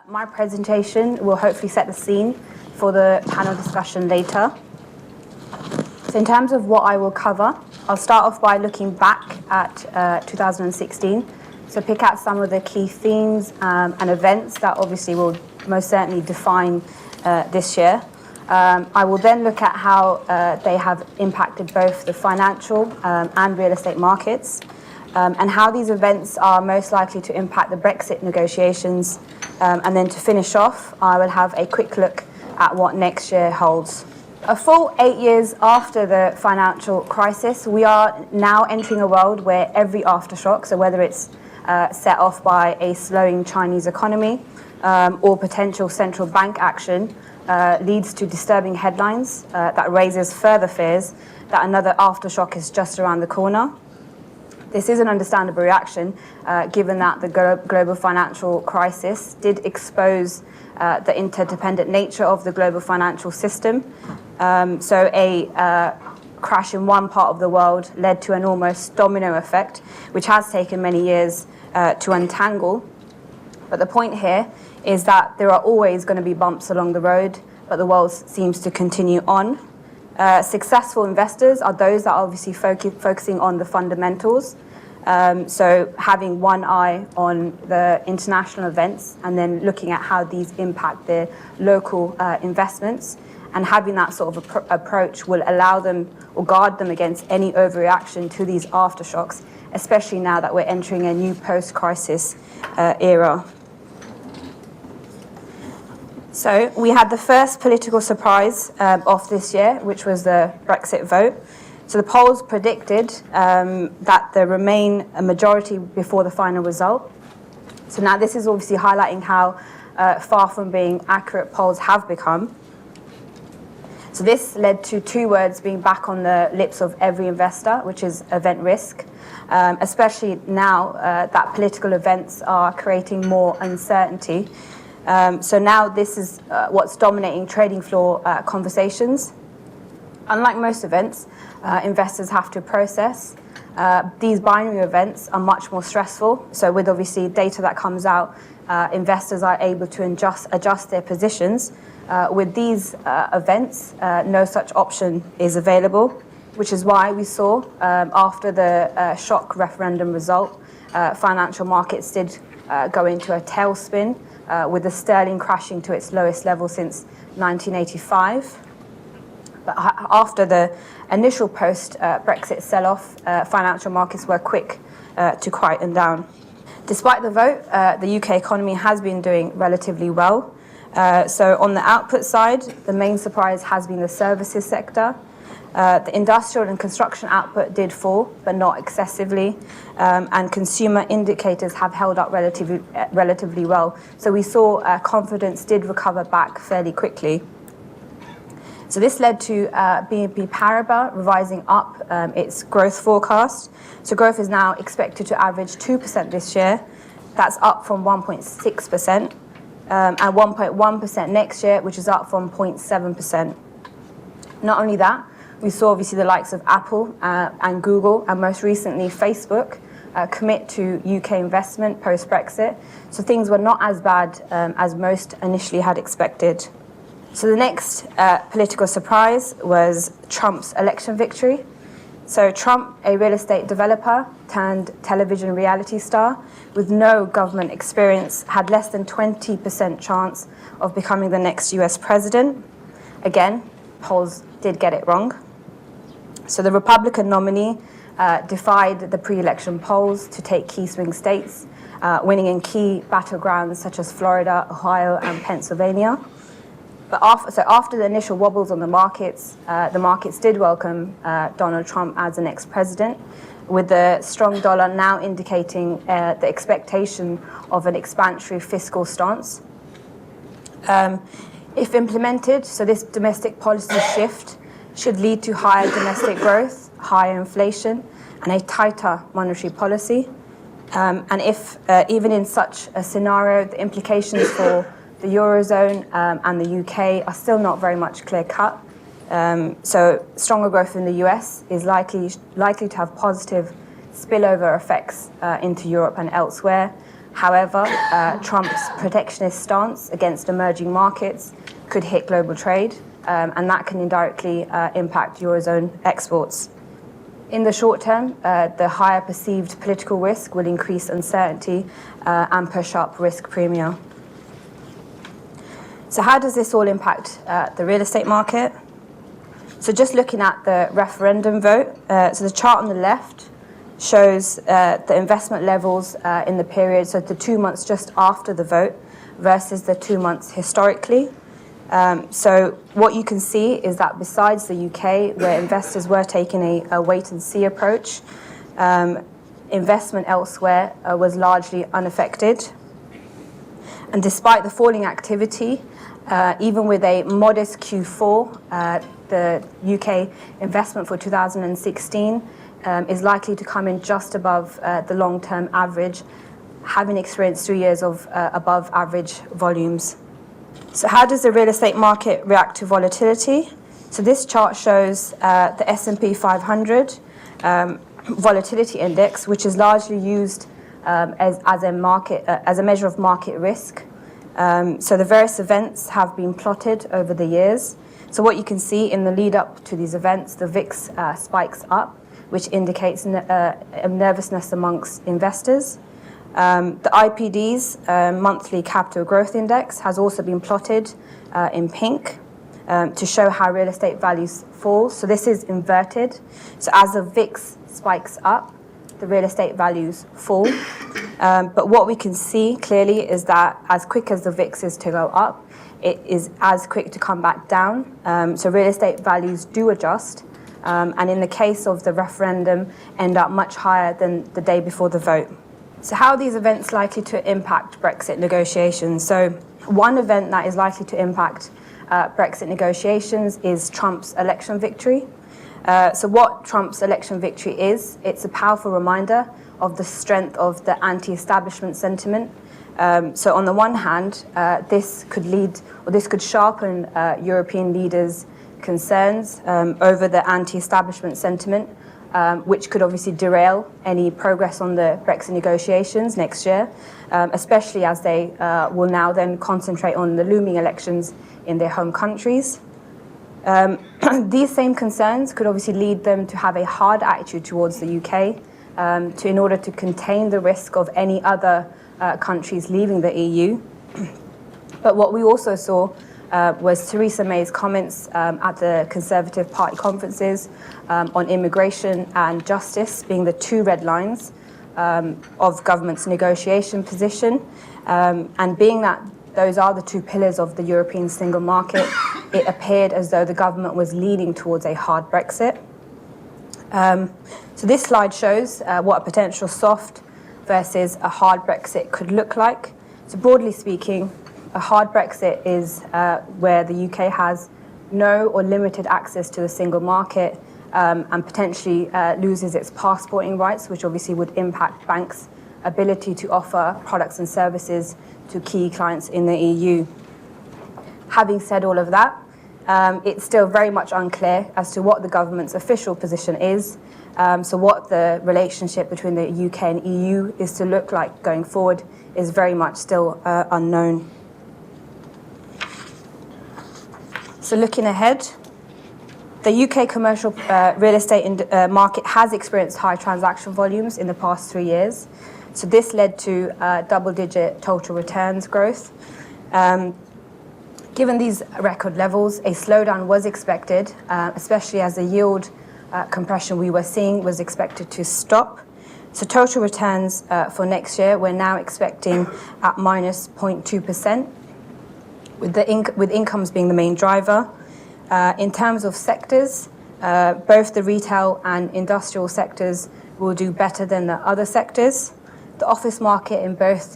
My presentation will hopefully set the scene for the panel discussion later. So in terms of what I will cover, I'll start off by looking back at 2016. So pick out some of the key themes and events that obviously will most certainly define this year. I will then look at how they have impacted both the financial and real estate markets, and how these events are most likely to impact the Brexit negotiations. And then to finish off, I will have a quick look at what next year holds. A full 8 years after the financial crisis, we are now entering a world where every aftershock, so whether it's set off by a slowing Chinese economy or potential central bank action, leads to disturbing headlines that raises further fears that another aftershock is just around the corner. This is an understandable reaction, given that the global financial crisis did expose the interdependent nature of the global financial system. So a crash in one part of the world led to an almost domino effect, which has taken many years to untangle. But the point here is that there are always going to be bumps along the road, but the world seems to continue on. Successful investors are those that are obviously focusing on the fundamentals. So having one eye on the international events and then looking at how these impact their local investments, and having that sort of approach will allow them or guard them against any overreaction to these aftershocks, especially now that we're entering a new post-crisis era. So we had the first political surprise of this year, which was the Brexit vote. So the polls predicted that there remain a majority before the final result. So now this is obviously highlighting how far from being accurate polls have become. So this led to two words being back on the lips of every investor, which is event risk, especially now that political events are creating more uncertainty. So now this is what's dominating trading floor conversations. Unlike most events, investors have to process. These binary events are much more stressful. So with obviously data that comes out, investors are able to adjust their positions. With these events, no such option is available, which is why we saw after the shock referendum result, financial markets did go into a tailspin, with the sterling crashing to its lowest level since 1985. But after the initial post-Brexit sell-off, financial markets were quick to quieten down. Despite the vote, the UK economy has been doing relatively well. So on the output side, the main surprise has been the services sector. The industrial and construction output did fall, but not excessively, and consumer indicators have held up relatively well. So we saw confidence did recover back fairly quickly. So this led to BNP Paribas revising up its growth forecast. So growth is now expected to average 2% this year. That's up from 1.6%, and 1.1% next year, which is up from 0.7%. Not only that, we saw obviously the likes of Apple and Google, and most recently Facebook, commit to UK investment post-Brexit. So things were not as bad as most initially had expected. So the next political surprise was Trump's election victory. So Trump, a real estate developer turned television reality star with no government experience, had less than 20% chance of becoming the next US president. Again, polls did get it wrong. So the Republican nominee defied the pre-election polls to take key swing states, winning in key battlegrounds such as Florida, Ohio, and Pennsylvania. But after the initial wobbles on the markets did welcome Donald Trump as the next president, with the strong dollar now indicating the expectation of an expansionary fiscal stance. If implemented, so this domestic policy shift should lead to higher domestic growth, higher inflation, and a tighter monetary policy. And if even in such a scenario, the implications for the Eurozone and the UK are still not very much clear-cut. So stronger growth in the US is likely to have positive spillover effects into Europe and elsewhere. However, Trump's protectionist stance against emerging markets could hit global trade, and that can indirectly impact Eurozone exports. In the short term, the higher perceived political risk will increase uncertainty and push up risk premia. So how does this all impact the real estate market? So just looking at the referendum vote, so the chart on the left shows the investment levels in the period, so the 2 months just after the vote versus the 2 months historically. So what you can see is that besides the UK, where investors were taking a wait-and-see approach, investment elsewhere was largely unaffected. And despite the falling activity, even with a modest Q4, the UK investment for 2016 is likely to come in just above the long-term average, having experienced 3 years of above-average volumes. So how does the real estate market react to volatility? So this chart shows the S&P 500 volatility index, which is largely used as a measure of market risk. So the various events have been plotted over the years. So what you can see in the lead up to these events, the VIX spikes up, which indicates nervousness amongst investors. The IPD's monthly capital growth index has also been plotted in pink to show how real estate values fall. So this is inverted. So as the VIX spikes up, the real estate values fall. But what we can see clearly is that as quick as the VIX is to go up, it is as quick to come back down. So real estate values do adjust. And in the case of the referendum, end up much higher than the day before the vote. So how are these events likely to impact Brexit negotiations? So one event that is likely to impact Brexit negotiations is Trump's election victory. So what Trump's election victory is, it's a powerful reminder of the strength of the anti-establishment sentiment. So on the one hand, this could sharpen European leaders' concerns over the anti-establishment sentiment, which could obviously derail any progress on the Brexit negotiations next year, especially as they will now then concentrate on the looming elections in their home countries. These same concerns could obviously lead them to have a hard attitude towards the UK in order to contain the risk of any other countries leaving the EU. But what we also saw was Theresa May's comments at the Conservative Party conferences on immigration and justice being the two red lines of government's negotiation position. And being that those are the two pillars of the European single market, it appeared as though the government was leaning towards a hard Brexit. So this slide shows what a potential soft versus a hard Brexit could look like. So broadly speaking, a hard Brexit is where the UK has no or limited access to the single market and potentially loses its passporting rights, which obviously would impact banks' ability to offer products and services to key clients in the EU. Having said all of that, it's still very much unclear as to what the government's official position is, so what the relationship between the UK and EU is to look like going forward is very much still unknown. So looking ahead, the UK commercial real estate market has experienced high transaction volumes in the past 3 years. So this led to double-digit total returns growth. Given these record levels, a slowdown was expected, especially as the yield compression we were seeing was expected to stop. So total returns for next year, we're now expecting at minus 0.2%. With incomes being the main driver. In terms of sectors, both the retail and industrial sectors will do better than the other sectors. The office market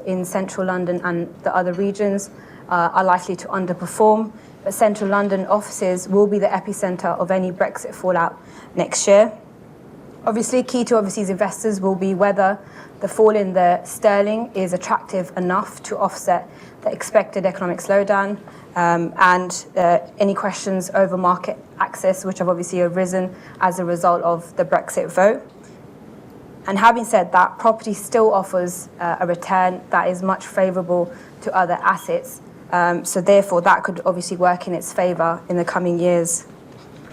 in central London and the other regions are likely to underperform, but central London offices will be the epicenter of any Brexit fallout next year. Obviously, key to overseas investors will be whether the fall in the sterling is attractive enough to offset the expected economic slowdown and any questions over market access, which have obviously arisen as a result of the Brexit vote. And having said that, property still offers a return that is much favourable to other assets. So therefore, that could obviously work in its favour in the coming years.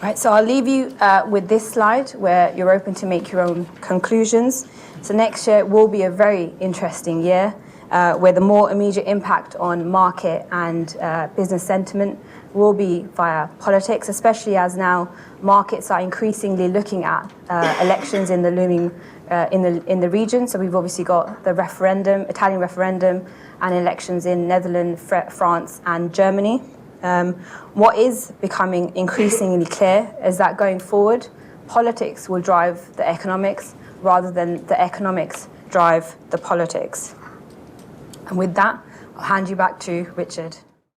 Right, so I'll leave you with this slide where you're open to make your own conclusions. So next year will be a very interesting year where the more immediate impact on market and business sentiment will be via politics, especially as now markets are increasingly looking at elections in the looming in the region. So we've obviously got the referendum, Italian referendum, and elections in Netherlands, France, and Germany. What is becoming increasingly clear is that going forward, politics will drive the economics rather than the economics drive the politics. And with that, I'll hand you back to Richard.